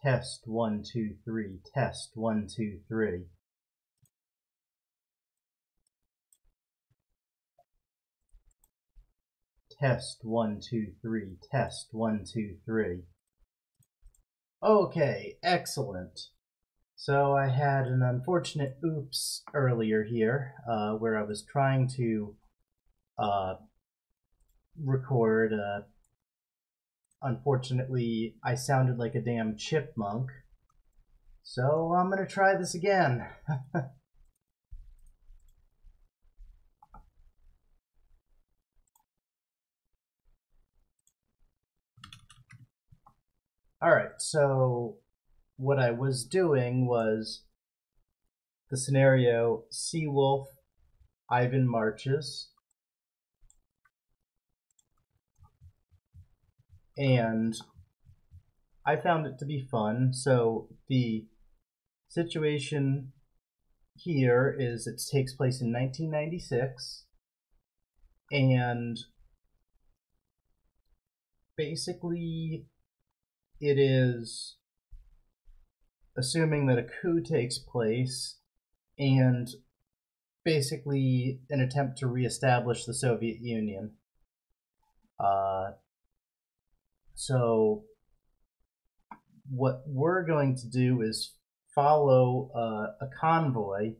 Test 1 2 3. Test 1 2 3. Test 1 2 3. Test 1 2 3. Okay, excellent. So I had an unfortunate oops earlier here, where I was trying to record. Unfortunately, I sounded like a damn chipmunk. So I'm gonna try this again. Alright, so what I was doing was the scenario Seawolf, Ivan marches, and I found it to be fun. So the situation here is it takes place in 1996, and basically it is assuming that a coup takes place and basically an attempt to reestablish the Soviet Union. So what we're going to do is follow a convoy,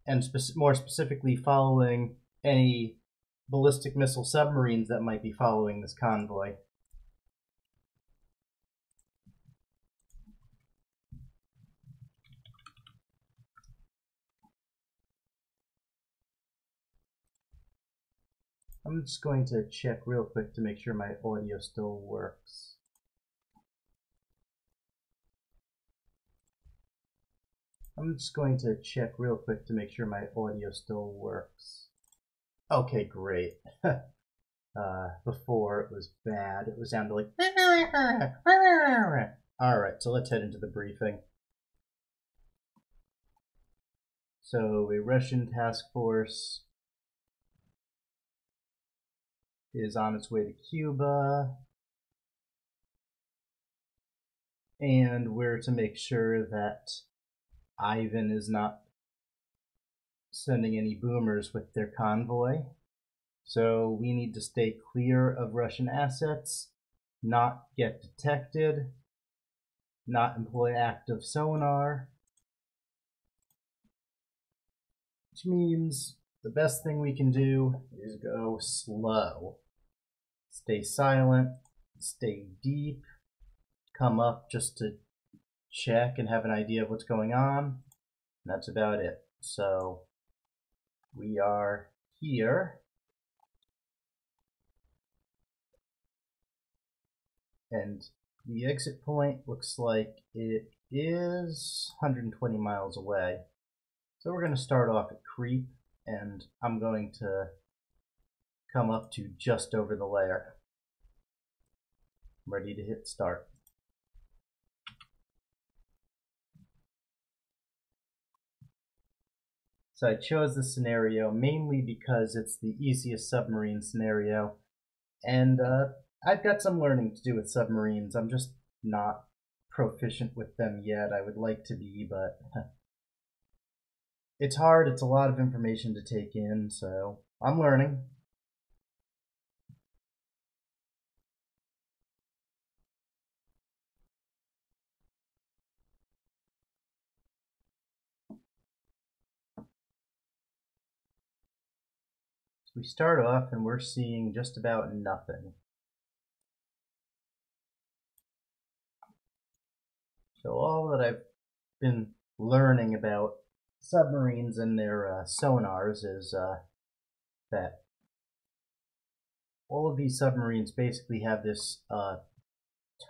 and more specifically following any ballistic missile submarines that might be following this convoy. I'm just going to check real quick to make sure my audio still works. Okay, great. Before it was bad. It was sounded like... Alright, so let's head into the briefing. So a Russian task force is on its way to Cuba, and we're to make sure that Ivan is not sending any boomers with their convoy. So we need to stay clear of Russian assets, not get detected, not employ active sonar, which means the best thing we can do is go slow. Stay silent, stay deep, come up just to check and have an idea of what's going on. And that's about it. So we are here. And the exit point looks like it is 120 miles away. So we're going to start off at creep, and I'm going to come up to just over the layer. I'm ready to hit start. So I chose this scenario mainly because it's the easiest submarine scenario, and I've got some learning to do with submarines. I'm just not proficient with them yet. I would like to be, but it's hard. It's a lot of information to take in, so I'm learning. So we start off and we're seeing just about nothing. So all that I've been learning about submarines and their sonars is that all of these submarines basically have this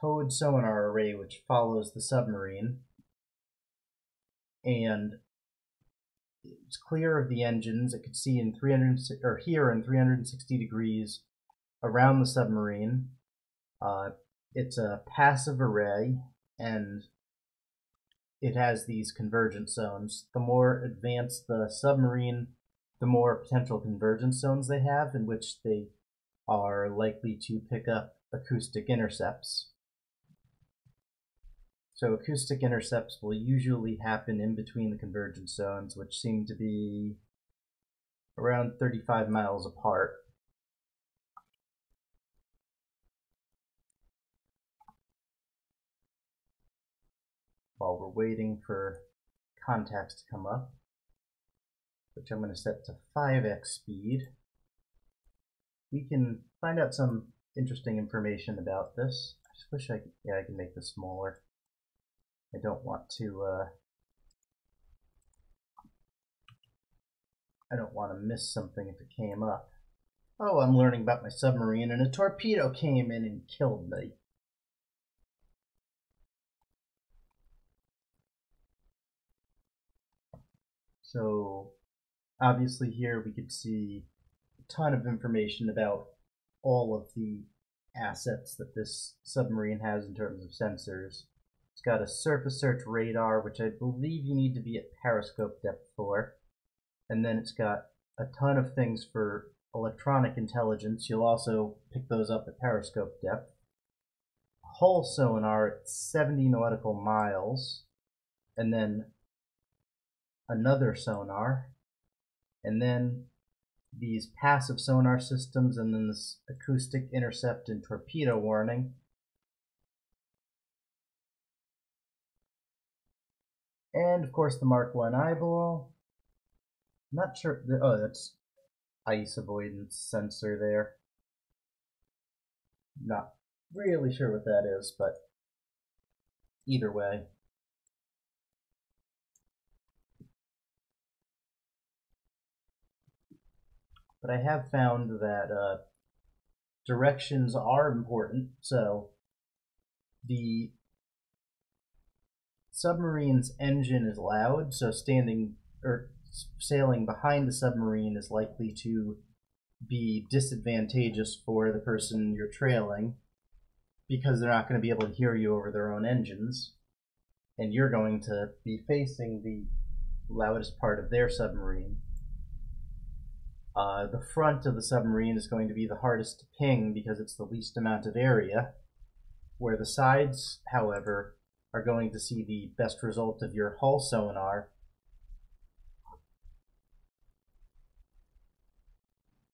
towed sonar array which follows the submarine, and it's clear of the engines. It could see in 360 degrees around the submarine. It's a passive array, and it has these convergence zones. The more advanced the submarine, the more potential convergence zones they have, in which they are likely to pick up acoustic intercepts. So acoustic intercepts will usually happen in between the convergence zones, which seem to be around 35 miles apart. While we're waiting for contacts to come up, which I'm going to set to 5x speed, we can find out some interesting information about this. I just wish I can make this smaller. I don't want to miss something if it came up. Oh, I'm learning about my submarine, and a torpedo came in and killed me. So obviously here we could see a ton of information about all of the assets that this submarine has in terms of sensors. It's got a surface search radar, which I believe you need to be at periscope depth for. And then it's got a ton of things for electronic intelligence. You'll also pick those up at periscope depth. Hull sonar at 70 nautical miles. And then another sonar. And then these passive sonar systems, and then this acoustic intercept and torpedo warning. And of course the Mark 1 eyeball. I'm not sure. Oh, that's ice avoidance sensor there. Not really sure what that is, but either way. But I have found that directions are important. So the submarine's engine is loud, so standing or sailing behind the submarine is likely to be disadvantageous for the person you're trailing, because they're not going to be able to hear you over their own engines, and you're going to be facing the loudest part of their submarine. The front of the submarine is going to be the hardest to ping because it's the least amount of area, where the sides, however, are going to see the best result of your hull sonar.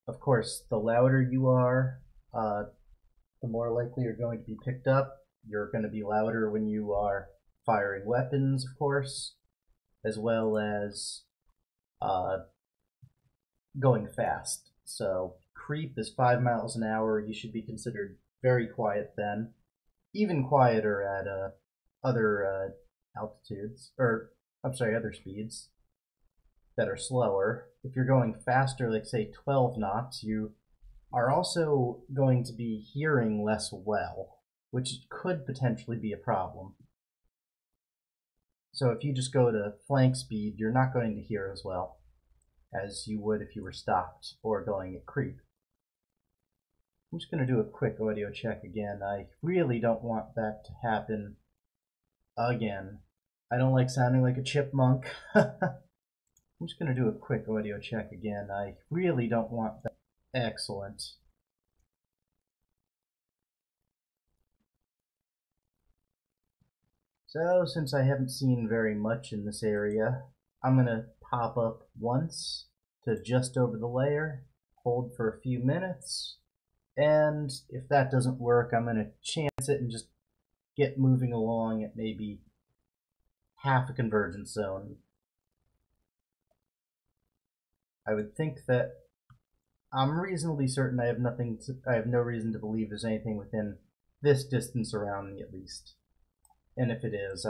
Of course, the louder you are, the more likely you're going to be picked up. You're going to be louder when you are firing weapons, of course, as well as going fast. So creep is 5 miles an hour. You should be considered very quiet then, even quieter at other altitudes, or I'm sorry, other speeds that are slower. If you're going faster, like say 12 knots, you are also going to be hearing less well, which could potentially be a problem. So if you just go to flank speed, you're not going to hear as well as you would if you were stopped or going at creep. I'm just going to do a quick audio check again. I really don't want that to happen again. I don't like sounding like a chipmunk. I'm just going to do a quick audio check again. I really don't want that. Excellent. So, since I haven't seen very much in this area, I'm going to pop up once to just over the layer, hold for a few minutes, and if that doesn't work, I'm going to chance it and just get moving along at maybe half a convergence zone. I would think that I'm reasonably certain I have no reason to believe there's anything within this distance around me, at least. And if it is,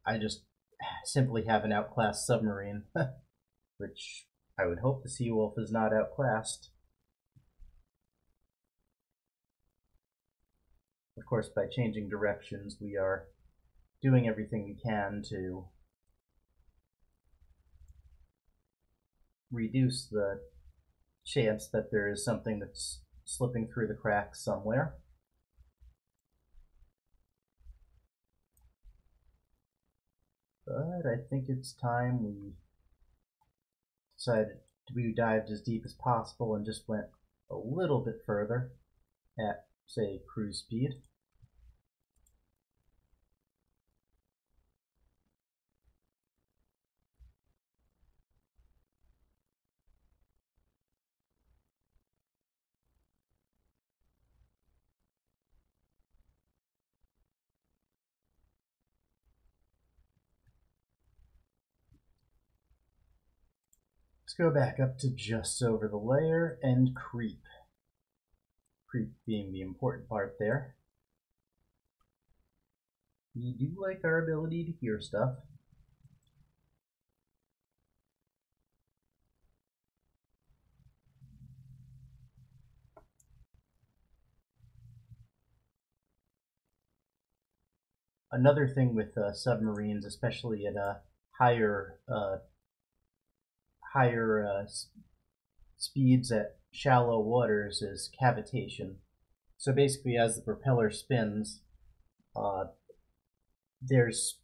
I just simply have an outclassed submarine, which I would hope the Seawolf is not outclassed. Of course, by changing directions, we are doing everything we can to reduce the chance that there is something that's slipping through the cracks somewhere. But I think it's time we decided we dived as deep as possible and just went a little bit further at, say, cruise speed. Let's go back up to just over the layer and creep. Creep being the important part there. We do like our ability to hear stuff. Another thing with submarines, especially at higher speeds at shallow waters, is cavitation. So basically, as the propeller spins, there's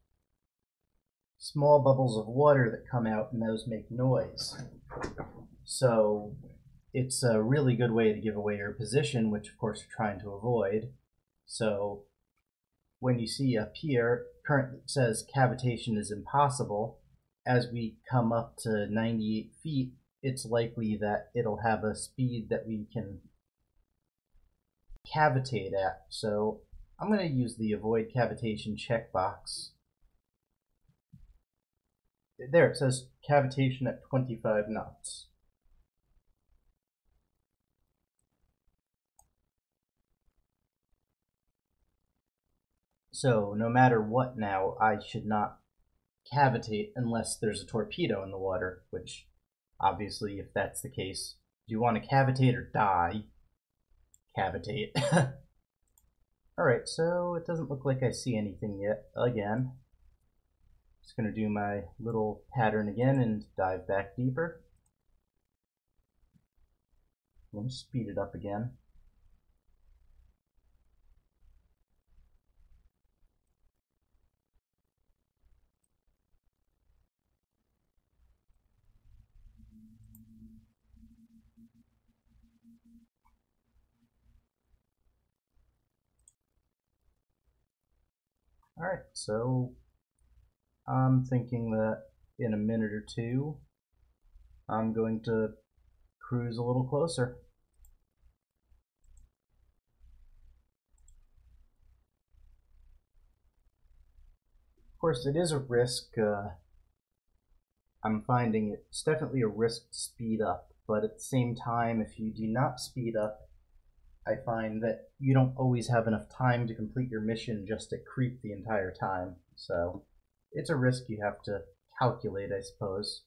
small bubbles of water that come out, and those make noise. So it's a really good way to give away your position, which of course we're trying to avoid. So when you see up here, currently it says cavitation is impossible. As we come up to 98 feet, it's likely that it'll have a speed that we can cavitate at. So I'm going to use the avoid cavitation checkbox. There, it says cavitation at 25 knots. So no matter what now, I should not cavitate unless there's a torpedo in the water, which obviously if that's the case, do you want to cavitate or die? Cavitate. Alright, so it doesn't look like I see anything yet again. Just going to do my little pattern again and dive back deeper. I'm going to speed it up again. Alright, so I'm thinking that in a minute or two, I'm going to cruise a little closer. Of course, it is a risk. I'm finding it's definitely a risk to speed up, but at the same time, if you do not speed up, I find that you don't always have enough time to complete your mission just to creep the entire time. So it's a risk you have to calculate, I suppose.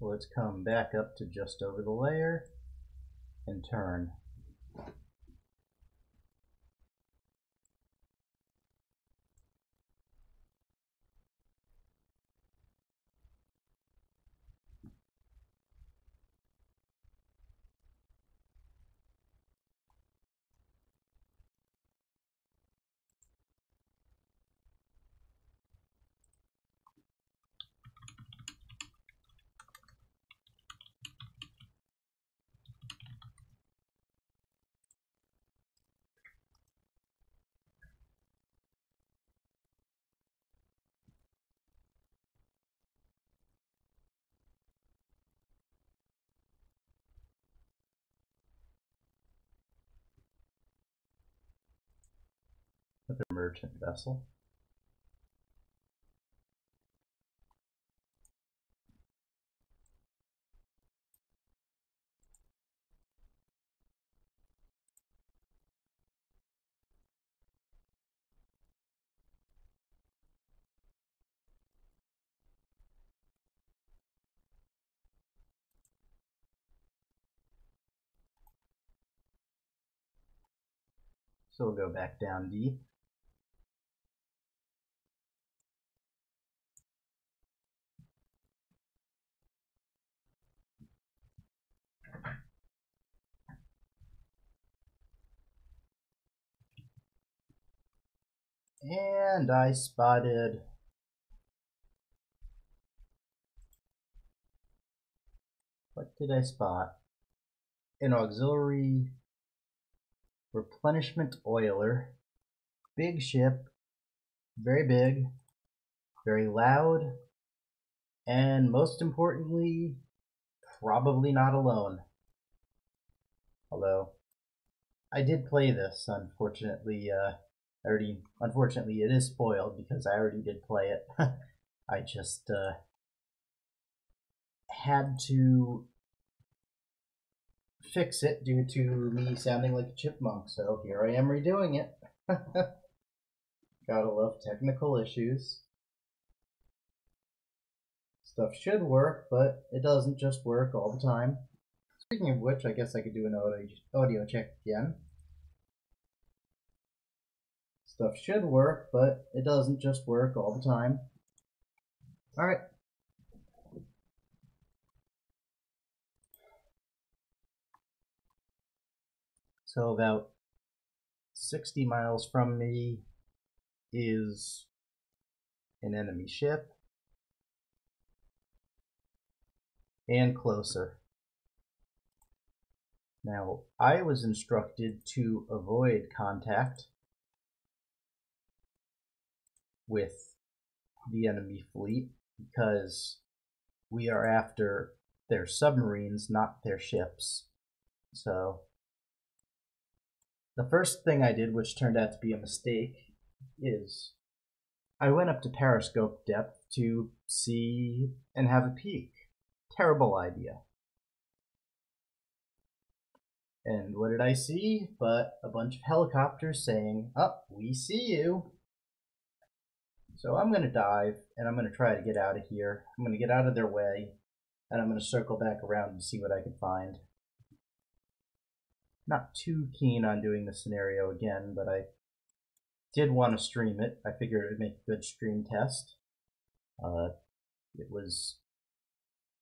So let's come back up to just over the layer and turn. With a merchant vessel. So we'll go back down deep. And I spotted what did I spot? An auxiliary replenishment oiler. Big ship, very big, very loud, and most importantly, probably not alone. Although, I did play this. Unfortunately, unfortunately, it is spoiled because I already did play it. I just had to fix it due to me sounding like a chipmunk. So here I am redoing it. Gotta love technical issues. Stuff should work, but it doesn't just work all the time. Speaking of which, I guess I could do an audio check again. Stuff should work, but it doesn't just work all the time. Alright. So about 60 miles from me is an enemy ship. And closer. Now, I was instructed to avoid contact with the enemy fleet because we are after their submarines, not their ships. So, the first thing I did, which turned out to be a mistake, is I went up to periscope depth to see and have a peek. Terrible idea. And what did I see? But a bunch of helicopters saying, "Up, we see you." So I'm going to dive, and I'm going to try to get out of here. I'm going to get out of their way, and I'm going to circle back around and see what I can find. Not too keen on doing this scenario again, but I did want to stream it. I figured it would make a good stream test.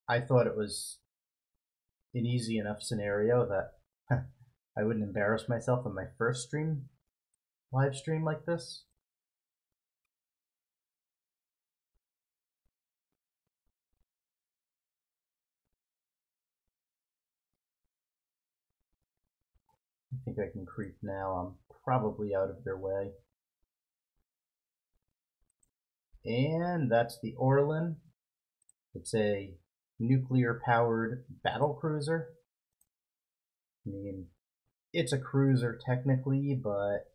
I thought it was an easy enough scenario that I wouldn't embarrass myself on my first live stream like this. I think I can creep now. I'm probably out of their way. And that's the Orlan. It's a nuclear-powered battle cruiser. I mean, it's a cruiser technically, but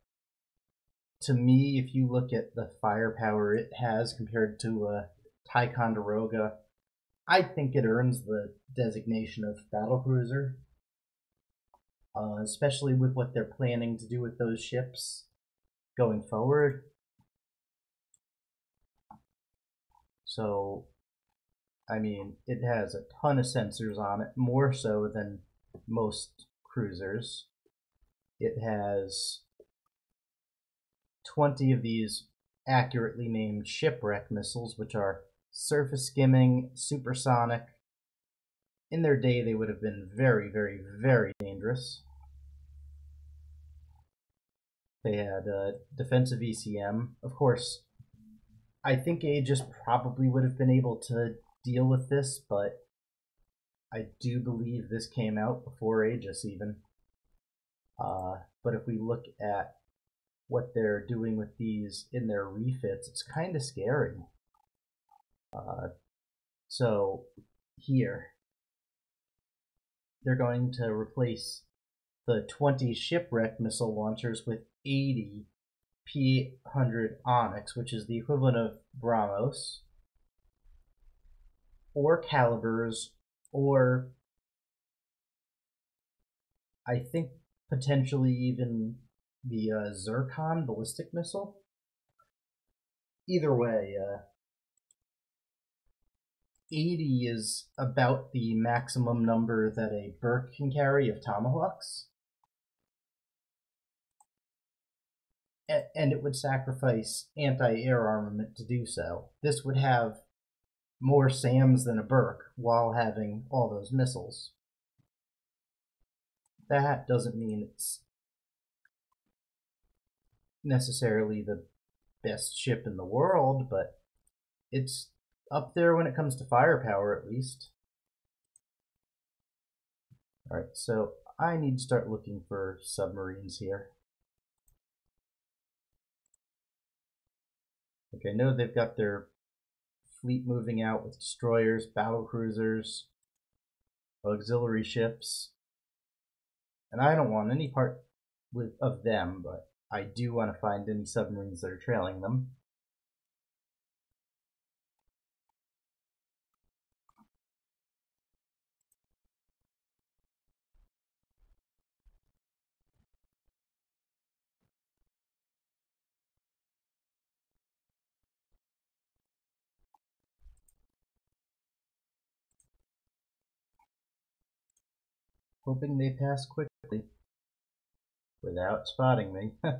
to me, if you look at the firepower it has compared to a Ticonderoga, I think it earns the designation of battle cruiser. Especially with what they're planning to do with those ships going forward. So, I mean, it has a ton of sensors on it, more so than most cruisers. It has 20 of these accurately named shipwreck missiles, which are surface skimming, supersonic. In their day, they would have been very, very, very dangerous. They had defensive ECM. Of course, I think Aegis probably would have been able to deal with this, but I do believe this came out before Aegis even. But if we look at what they're doing with these in their refits, it's kind of scary. So here, they're going to replace the 20 shipwreck missile launchers with 80 P-800 Onyx, which is the equivalent of BrahMos, or Calibers, or I think potentially even the Zircon ballistic missile. Either way, 80 is about the maximum number that a Burke can carry of Tomahawks. And it would sacrifice anti-air armament to do so. This would have more SAMs than a Burke while having all those missiles. That doesn't mean it's necessarily the best ship in the world, but it's up there when it comes to firepower, at least. Alright, so I need to start looking for submarines here. Okay, I know they've got their fleet moving out with destroyers, battle cruisers, auxiliary ships, and I don't want any part of them, but I do want to find any submarines that are trailing them. Hoping they pass quickly without spotting me. I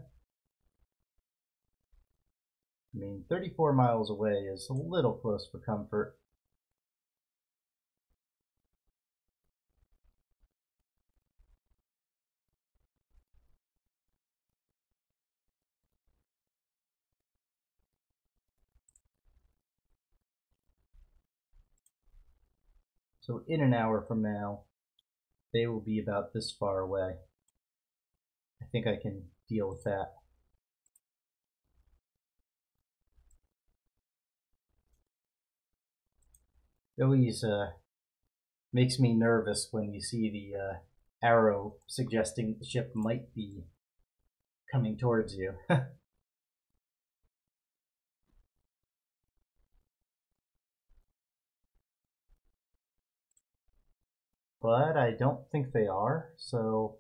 mean, 34 miles away is a little close for comfort. So in an hour from now, they will be about this far away. I think I can deal with that. It always makes me nervous when you see the arrow suggesting the ship might be coming towards you. But I don't think they are, so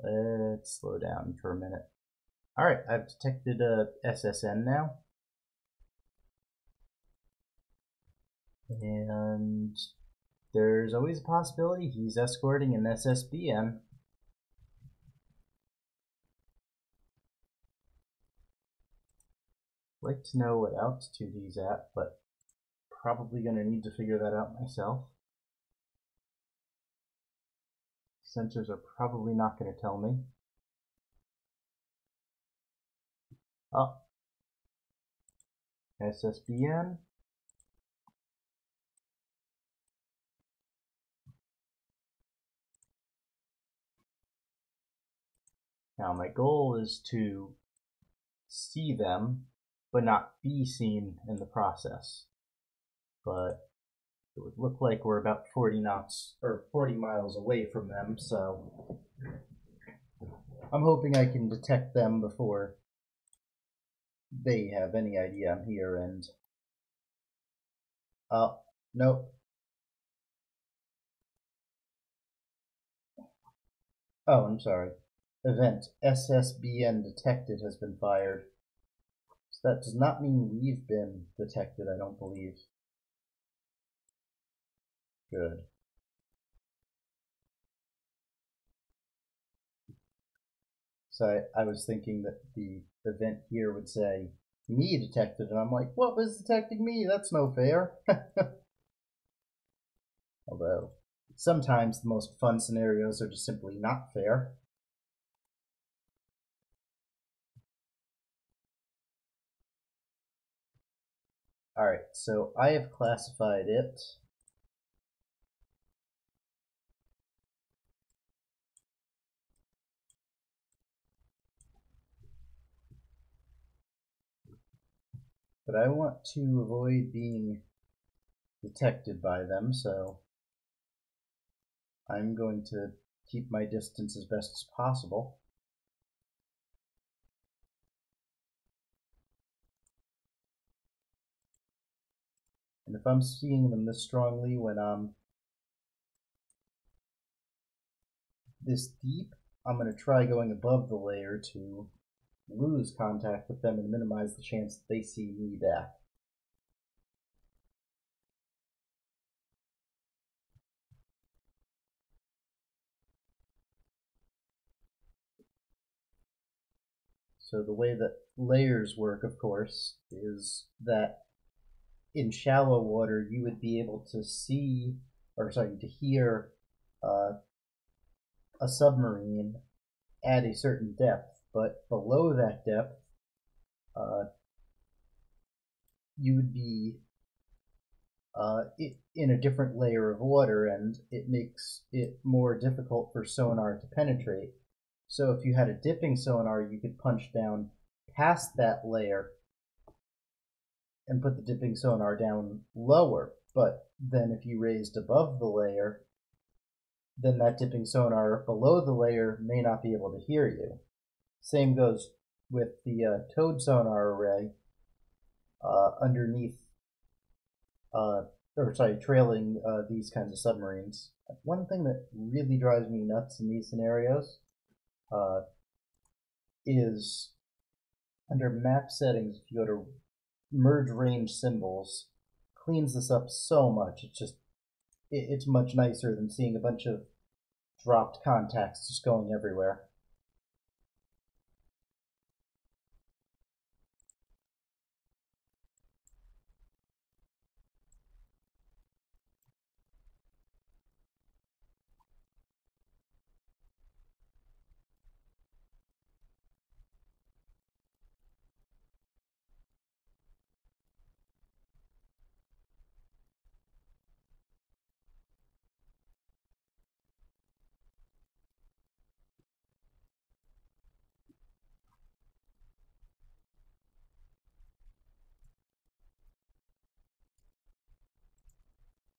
let's slow down for a minute. Alright, I've detected a SSN now. And there's always a possibility he's escorting an SSBN. I'd like to know what altitude he's at, but probably going to need to figure that out myself. Sensors are probably not going to tell me. Oh, SSBN. Now my goal is to see them, but not be seen in the process. But it would look like we're about 40 knots or 40 miles away from them, so I'm hoping I can detect them before they have any idea I'm here. And oh, nope. Oh, I'm sorry. Event SSBN detected has been fired. So that does not mean we've been detected, I don't believe. Good. So I was thinking that the event here would say, me detected, and I'm like, what was detecting me? That's no fair. Although, sometimes the most fun scenarios are just simply not fair. Alright, so I have classified it. But I want to avoid being detected by them, so I'm going to keep my distance as best as possible. And if I'm seeing them this strongly when I'm this deep, I'm going to try going above the layer to lose contact with them and minimize the chance that they see me back. So the way that layers work, of course, is that in shallow water you would be able to see, or sorry, to hear a submarine at a certain depth, but below that depth, you would be in a different layer of water, and it makes it more difficult for sonar to penetrate. So if you had a dipping sonar, you could punch down past that layer and put the dipping sonar down lower. But then if you raised above the layer, then that dipping sonar below the layer may not be able to hear you. Same goes with the towed sonar array underneath, trailing these kinds of submarines. One thing that really drives me nuts in these scenarios is under map settings, if you go to merge range symbols, cleans this up so much. It's much nicer than seeing a bunch of dropped contacts just going everywhere.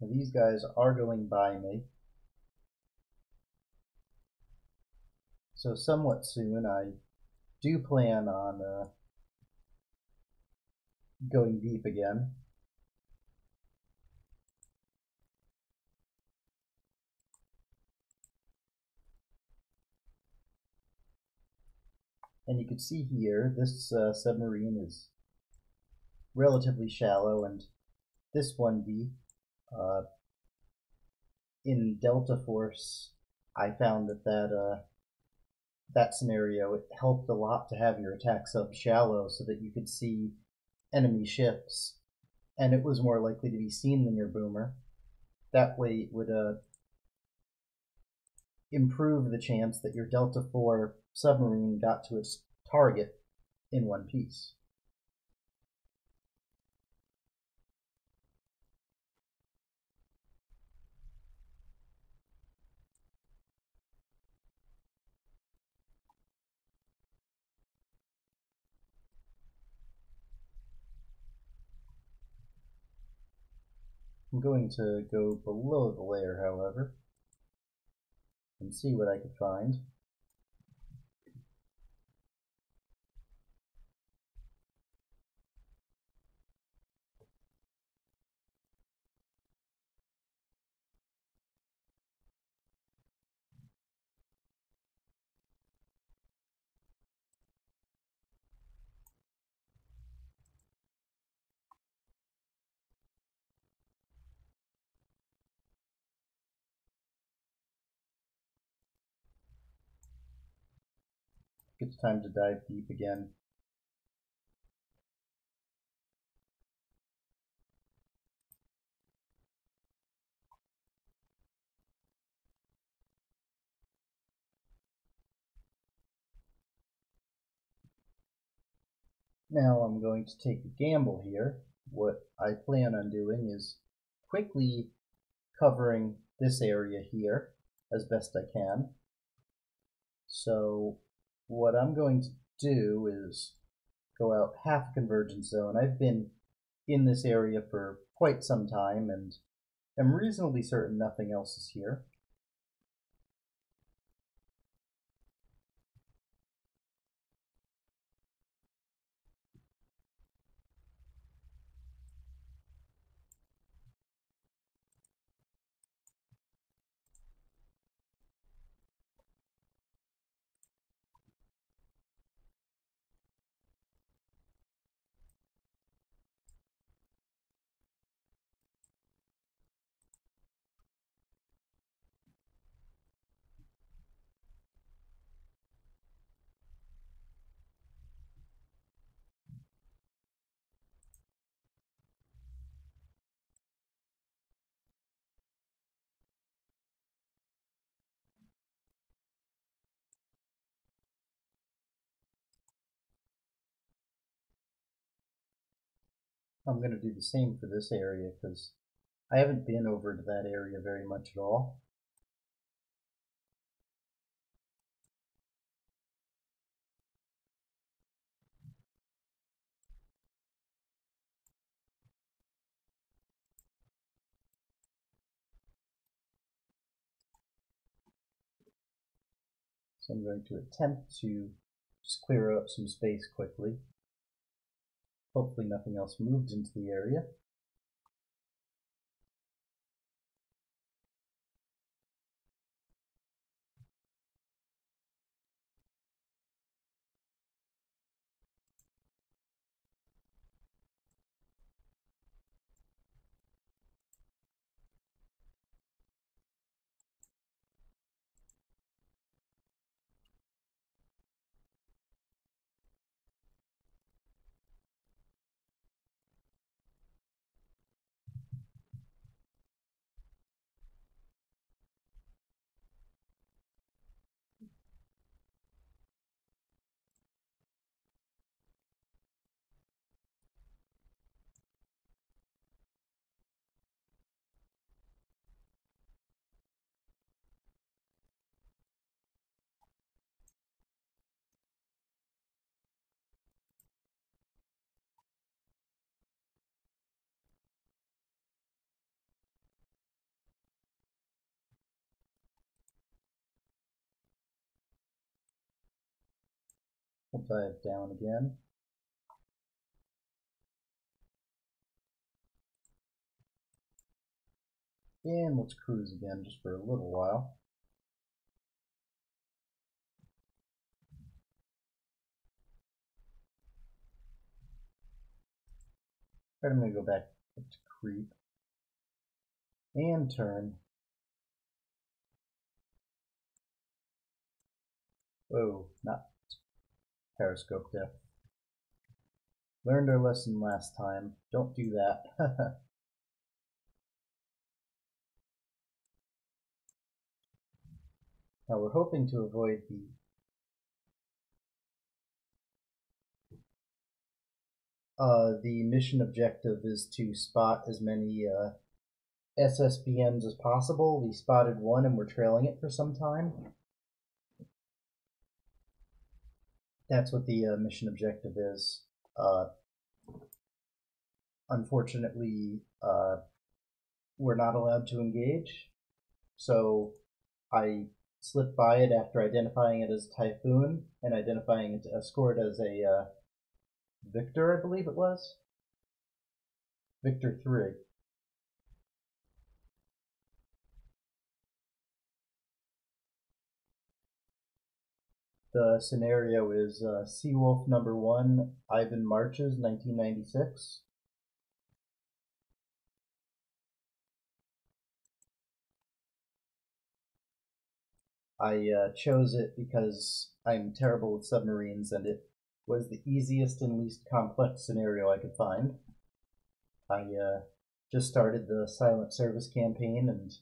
Now, these guys are going by me, so somewhat soon I do plan on going deep again. And you can see here, this submarine is relatively shallow, and this one deep. In Delta Force, I found that scenario, it helped a lot to have your attack sub shallow so that you could see enemy ships, and it was more likely to be seen than your boomer. That way it would improve the chance that your Delta 4 submarine got to its target in one piece. I'm going to go below the layer, however, and see what I can find. It's time to dive deep again. Now I'm going to take a gamble here. What I plan on doing is quickly covering this area here as best I can. So what I'm going to do is go out half a convergence zone. I've been in this area for quite some time and am reasonably certain nothing else is here. I'm going to do the same for this area because I haven't been over to that area very much at all. So I'm going to attempt to just clear up some space quickly. Hopefully nothing else moved into the area. We'll dive down again. And let's cruise again just for a little while. Right, I'm going to go back up to creep and turn. Whoa, not periscope depth. Learned our lesson last time. Don't do that. Now we're hoping to avoid the mission objective is to spot as many SSBMs as possible. We spotted one and we're trailing it for some time. That's what the mission objective is. Unfortunately, we're not allowed to engage, so I slipped by it after identifying it as Typhoon and identifying it to escort as a Victor, I believe it was. Victor 3. The scenario is Seawolf number 1, Ivan Marches, 1996. I chose it because I'm terrible with submarines and it was the easiest and least complex scenario I could find. I just started the Silent Service campaign and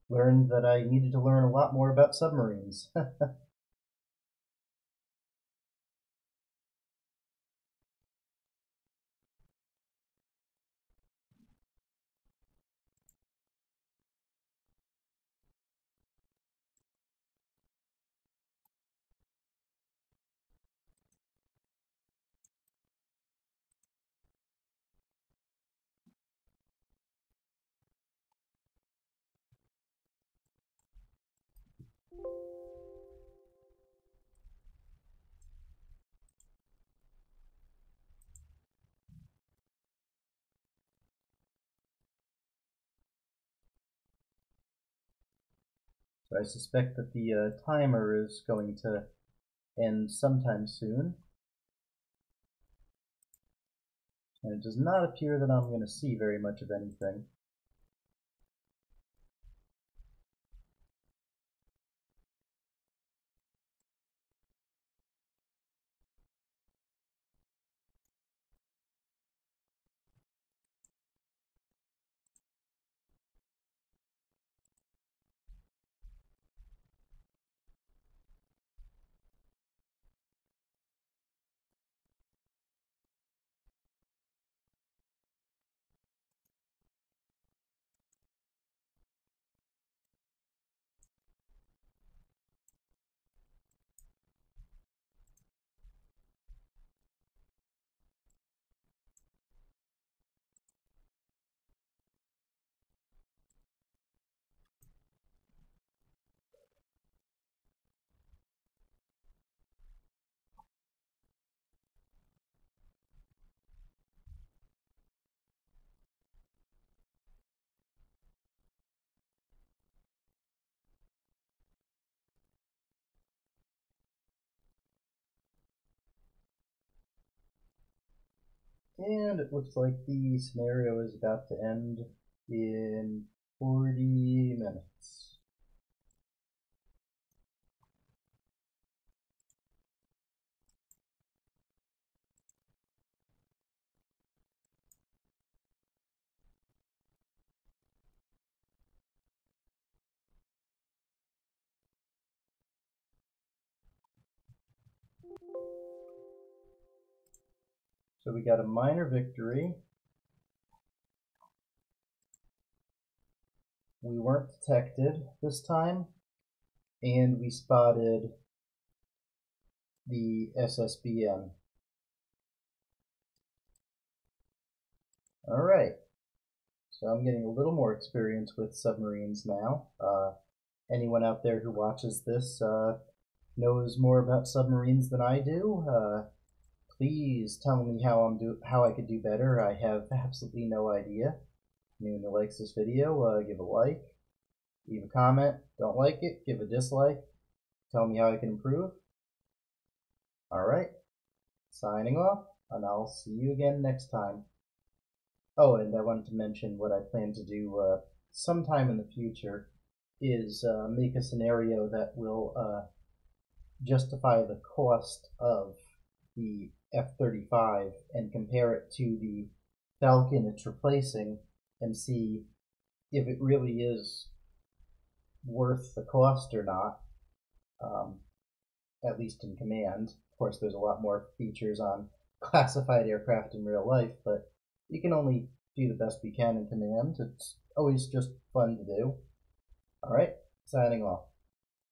learned that I needed to learn a lot more about submarines. So I suspect that the timer is going to end sometime soon. And it does not appear that I'm going to see very much of anything. And it looks like the scenario is about to end in 40 minutes. So we got a minor victory. We weren't detected this time, and we spotted the SSBN. Alright, so I'm getting a little more experience with submarines now. Anyone out there who watches this knows more about submarines than I do. Please tell me how I could do better. I have absolutely no idea. Anyone who likes this video, give a like, leave a comment. Don't like it, give a dislike. Tell me how I can improve. Alright, signing off, and I'll see you again next time. Oh, and I wanted to mention what I plan to do sometime in the future is make a scenario that will justify the cost of the F-35 and compare it to the Falcon it's replacing and see if it really is worth the cost or not, at least in command. Of course, there's a lot more features on classified aircraft in real life, but you can only do the best we can in command. It's always just fun to do. Alright, signing off.